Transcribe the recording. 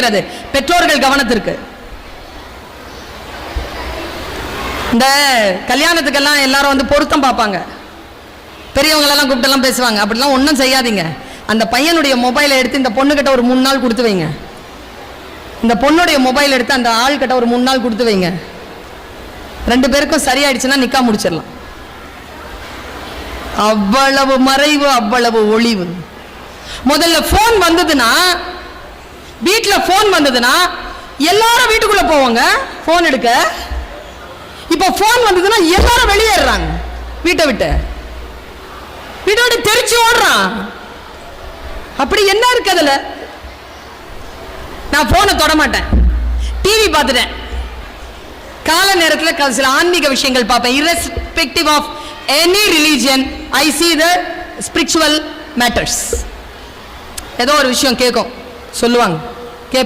இருக்கிறது. பெற்றோர்கள் கவனத்திற்கு. இந்த கல்யாணத்துக்கெல்லாம் எல்லாரும் வந்து பொருத்தம் பார்ப்பாங்க, பெரியவங்களெல்லாம் கூப்பிட்டுலாம் பேசுவாங்க. அப்படிலாம் ஒன்றும் செய்யாதீங்க. அந்த பையனுடைய மொபைலை எடுத்து இந்த பொண்ணுக்கிட்ட ஒரு 3 நாள் கொடுத்து வைங்க. இந்த பொண்ணுடைய மொபைல் எடுத்து அந்த ஆள் கிட்ட ஒரு 3 நாள் கொடுத்து வைங்க. 2 பேருக்கும் சரியாயிடுச்சுன்னா நிக்கா முடிச்சிடலாம். அவ்வளவு மறைவு, அவ்வளவு ஒளிவு. முதல்ல போன் வந்ததுன்னா, வீட்டுல போன் வந்ததுன்னா எல்லாரும் வீட்டுக்குள்ள போவாங்க போன் எடுக்க. இப்ப போன் வந்ததுன்னா எல்லாரும் வெளியேறாங்க, வீட்டை விட்டு தெரிச்சு ஓடுறான். அப்படி என்ன இருக்கு அதுல? நான் போனை தொட மாட்டேன், டிவி பார்த்துட்டேன். கால நேரத்தில் சில ஆன்மீக விஷயங்கள் பார்ப்பேன். irrespective of any religion, I see the spiritual matters. ஏதோ ஒரு விஷயம் கேட்கும், சொல்லுவாங்க.